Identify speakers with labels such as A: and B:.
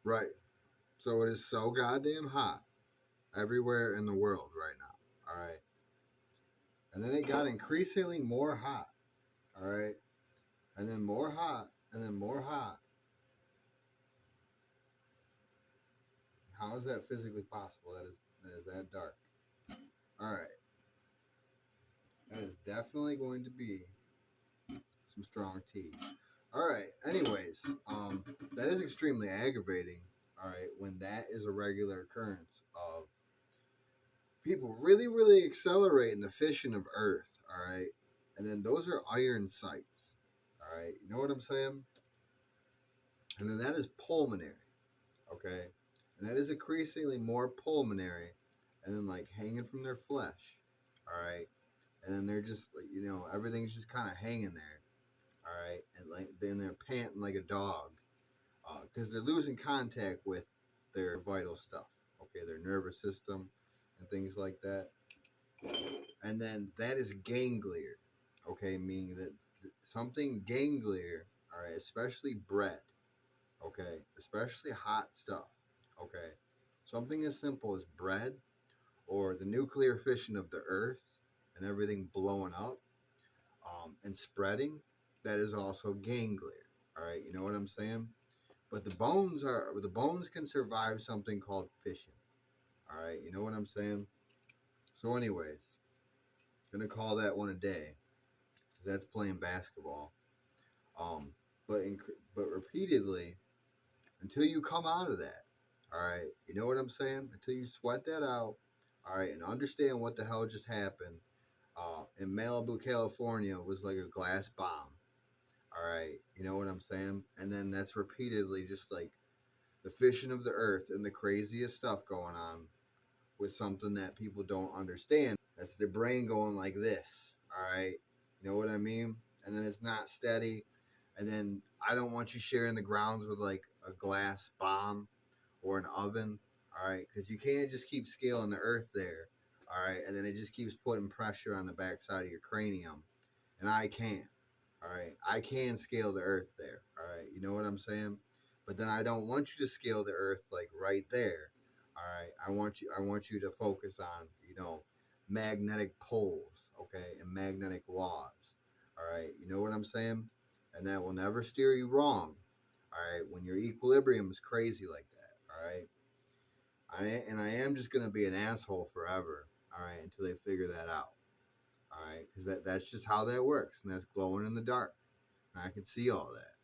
A: Right. So it is so goddamn hot everywhere in the world right now. All right. And then it got increasingly more hot. All right. And then more hot. And then more hot. How is that physically possible? That is that dark. All right. That is definitely going to be some strong tea. All right. Anyways, that is extremely aggravating. All right, when that is a regular occurrence of people really, really accelerating the fission of Earth. All right, and then those are iron sights. All right, you know what I'm saying? And then that is pulmonary. Okay, and that is increasingly more pulmonary, and then like hanging from their flesh. All right, and then they're just like everything's just kind of hanging there. All right, and like then they're panting like a dog because they're losing contact with their vital stuff. Okay, their nervous system and things like that. And then that is ganglier. Okay, meaning that something ganglier. All right, especially bread. Okay, especially hot stuff. Okay, something as simple as bread or the nuclear fission of the Earth and everything blowing up and spreading. That is also ganglier. All right, you know what I'm saying? But the bones can survive something called fission. All right, you know what I'm saying? So, anyways, gonna call that one a day because that's playing basketball. Um, but repeatedly until you come out of that. All right, you know what I'm saying? Until you sweat that out. All right, and understand what the hell just happened. In Malibu, California, was like a glass bomb. All right, you know what I'm saying? And then that's repeatedly just like the fission of the earth and the craziest stuff going on with something that people don't understand. That's their brain going like this. All right. You know what I mean? And then it's not steady. And then I don't want you sharing the grounds with like a glass bomb or an oven. All right. Because you can't just keep scaling the earth there. All right. And then it just keeps putting pressure on the backside of your cranium. And I can't. All right. I can scale the earth there. All right. You know what I'm saying? But then I don't want you to scale the earth like right there. All right. I want you to focus on, magnetic poles, okay, and magnetic laws. All right. You know what I'm saying? And that will never steer you wrong. All right. When your equilibrium is crazy like that. All right. I am just gonna be an asshole forever. All right, until they figure that out. All right, because that's just how that works, and that's glowing in the dark. And I can see all that.